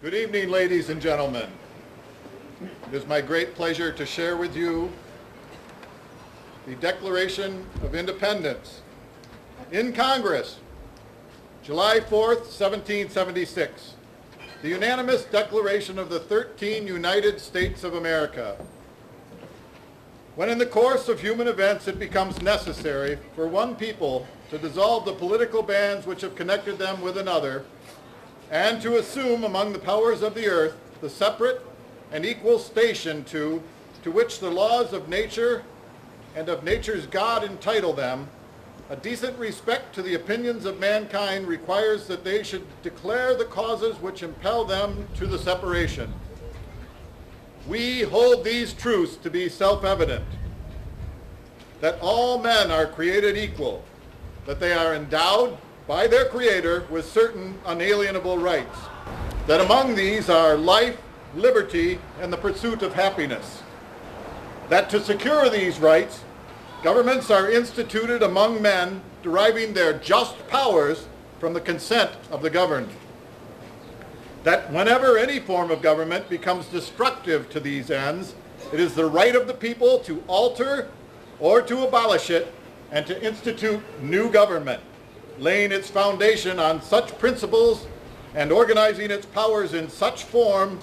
Good evening, ladies and gentlemen. It is my great pleasure to share with you the Declaration of Independence in Congress, July 4th, 1776, the unanimous declaration of the 13 United States of America. When in the course of human events it becomes necessary for one people to dissolve the political bands which have connected them with another, and to assume among the powers of the earth the separate and equal station to which the laws of nature and of nature's God entitle them, a decent respect to the opinions of mankind requires that they should declare the causes which impel them to the separation. We hold these truths to be self-evident, that all men are created equal, that they are endowed by their Creator with certain unalienable rights, that among these are life, liberty, and the pursuit of happiness, that to secure these rights, governments are instituted among men deriving their just powers from the consent of the governed, that whenever any form of government becomes destructive to these ends, it is the right of the people to alter or to abolish it and to institute new government, laying its foundation on such principles and organizing its powers in such form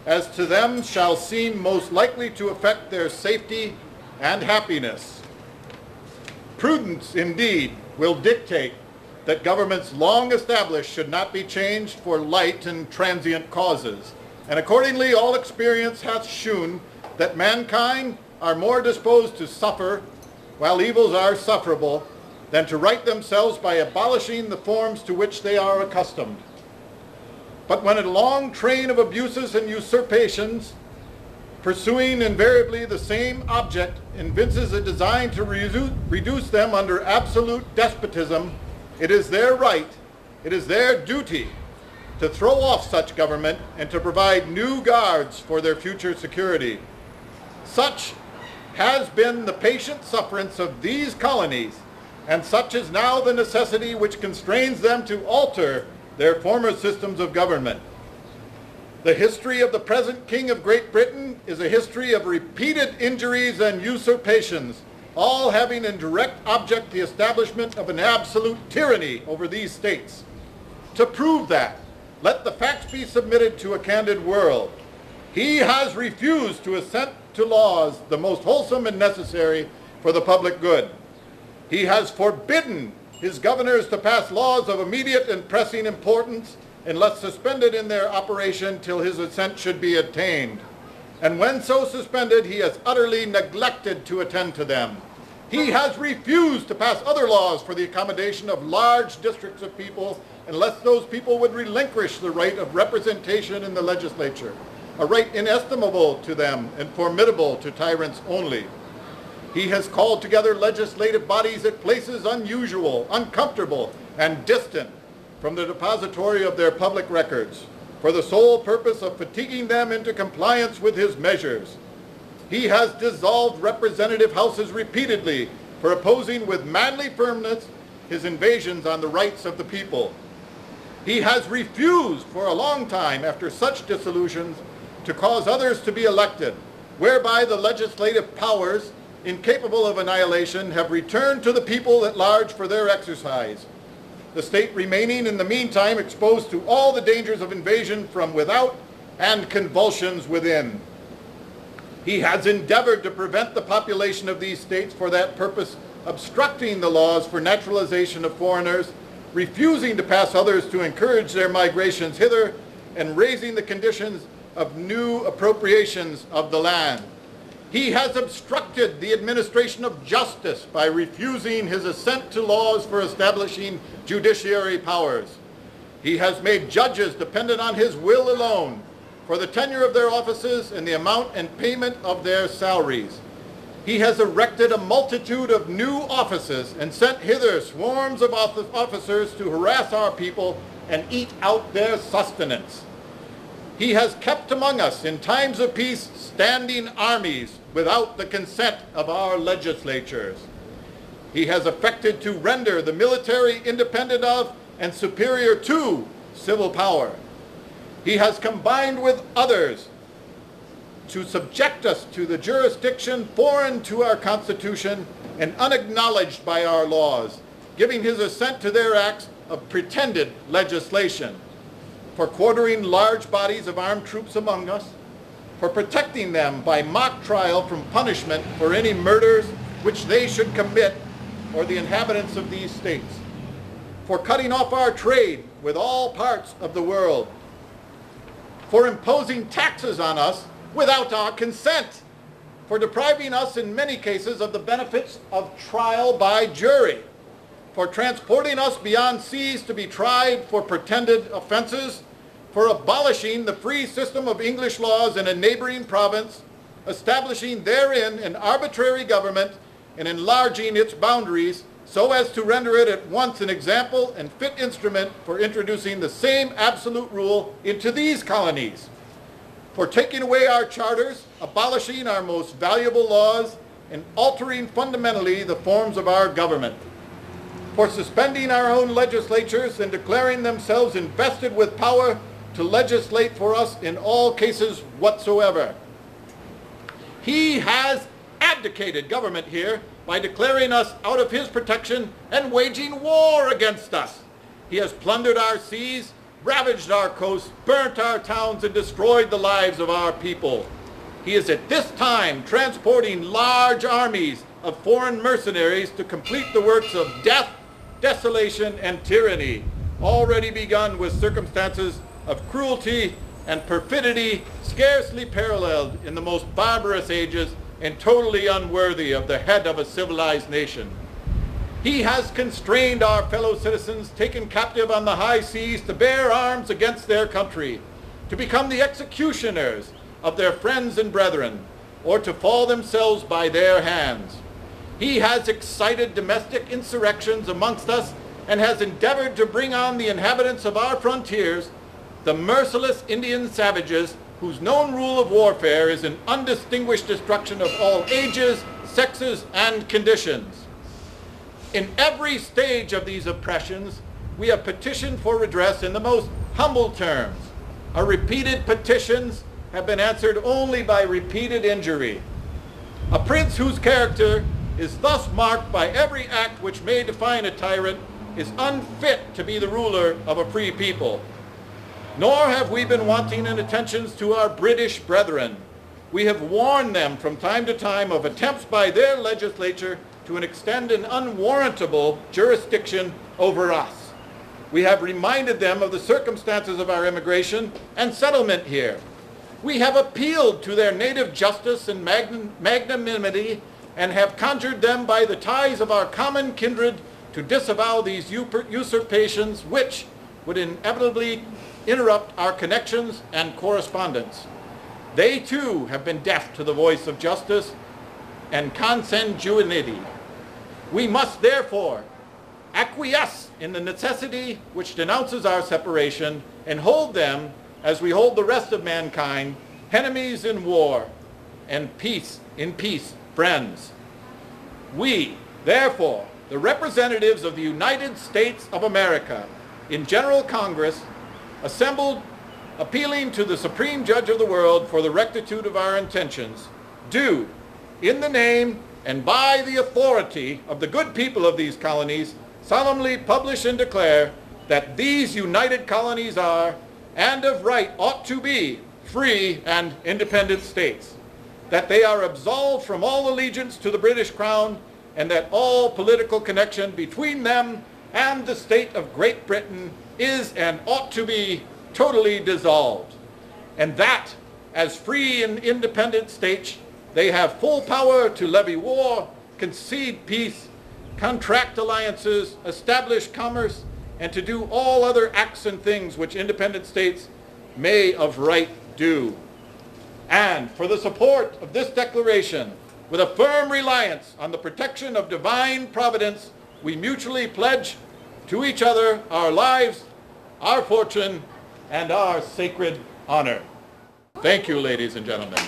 as to them shall seem most likely to affect their safety and happiness. Prudence, indeed, will dictate that governments long established should not be changed for light and transient causes, and accordingly all experience hath shewn that mankind are more disposed to suffer while evils are sufferable than to right themselves by abolishing the forms to which they are accustomed. But when a long train of abuses and usurpations, pursuing invariably the same object, evinces a design to reduce them under absolute despotism, it is their right, it is their duty to throw off such government and to provide new guards for their future security. Such has been the patient sufferance of these colonies, and such is now the necessity which constrains them to alter their former systems of government. The history of the present King of Great Britain is a history of repeated injuries and usurpations, all having in direct object the establishment of an absolute tyranny over these states. To prove that, let the facts be submitted to a candid world. He has refused to assent to laws the most wholesome and necessary for the public good. He has forbidden his governors to pass laws of immediate and pressing importance unless suspended in their operation till his assent should be obtained. And when so suspended, he has utterly neglected to attend to them. He has refused to pass other laws for the accommodation of large districts of people unless those people would relinquish the right of representation in the legislature, a right inestimable to them and formidable to tyrants only. He has called together legislative bodies at places unusual, uncomfortable, and distant from the depository of their public records, for the sole purpose of fatiguing them into compliance with his measures. He has dissolved representative houses repeatedly for opposing with manly firmness his invasions on the rights of the people. He has refused for a long time after such dissolutions to cause others to be elected, whereby the legislative powers, incapable of annihilation, have returned to the people at large for their exercise, the state remaining in the meantime exposed to all the dangers of invasion from without and convulsions within. He has endeavored to prevent the population of these states for that purpose, obstructing the laws for naturalization of foreigners, refusing to pass others to encourage their migrations hither, and raising the conditions of new appropriations of the land. He has obstructed the administration of justice by refusing his assent to laws for establishing judiciary powers. He has made judges dependent on his will alone for the tenure of their offices and the amount and payment of their salaries. He has erected a multitude of new offices and sent hither swarms of officers to harass our people and eat out their sustenance. He has kept among us in times of peace standing armies without the consent of our legislatures. He has affected to render the military independent of and superior to civil power. he has combined with others to subject us to the jurisdiction foreign to our Constitution and unacknowledged by our laws, giving his assent to their acts of pretended legislation, for quartering large bodies of armed troops among us, for protecting them by mock trial from punishment for any murders which they should commit or the inhabitants of these states, for cutting off our trade with all parts of the world, for imposing taxes on us without our consent, for depriving us in many cases of the benefits of trial by jury, for transporting us beyond seas to be tried for pretended offenses, for abolishing the free system of English laws in a neighboring province, establishing therein an arbitrary government and enlarging its boundaries so as to render it at once an example and fit instrument for introducing the same absolute rule into these colonies, for taking away our charters, abolishing our most valuable laws, and altering fundamentally the forms of our government, for suspending our own legislatures and declaring themselves invested with power to legislate for us in all cases whatsoever. He has abdicated government here by declaring us out of his protection and waging war against us. He has plundered our seas, ravaged our coasts, burnt our towns, and destroyed the lives of our people. He is at this time transporting large armies of foreign mercenaries to complete the works of death, desolation, and tyranny, already begun with circumstances of cruelty and perfidy scarcely paralleled in the most barbarous ages and totally unworthy of the head of a civilized nation. He has constrained our fellow citizens taken captive on the high seas to bear arms against their country, to become the executioners of their friends and brethren, or to fall themselves by their hands. He has excited domestic insurrections amongst us and has endeavored to bring on the inhabitants of our frontiers the merciless Indian savages whose known rule of warfare is an undistinguished destruction of all ages, sexes, and conditions. In every stage of these oppressions, we have petitioned for redress in the most humble terms. Our repeated petitions have been answered only by repeated injury. A prince whose character is thus marked by every act which may define a tyrant is unfit to be the ruler of a free people. Nor have we been wanting in attentions to our British brethren. We have warned them from time to time of attempts by their legislature to extend an unwarrantable jurisdiction over us. We have reminded them of the circumstances of our immigration and settlement here. We have appealed to their native justice and magnanimity and have conjured them by the ties of our common kindred to disavow these usurpations which would inevitably interrupt our connections and correspondence. They too have been deaf to the voice of justice and consanguinity. We must therefore acquiesce in the necessity which denounces our separation and hold them, as we hold the rest of mankind, enemies in war and peace in peace, friends. We, therefore, the representatives of the United States of America in General Congress, assembled appealing to the Supreme Judge of the world for the rectitude of our intentions, do, in the name and by the authority of the good people of these colonies, solemnly publish and declare that these united colonies are, and of right ought to be, free and independent states, that they are absolved from all allegiance to the British Crown, and that all political connection between them and the state of Great Britain is and ought to be totally dissolved, and that, as free and independent states, they have full power to levy war, concede peace, contract alliances, establish commerce, and to do all other acts and things which independent states may of right do. And for the support of this declaration, with a firm reliance on the protection of divine providence, we mutually pledge to each other our lives, our fortune, and our sacred honor. Thank you, ladies and gentlemen.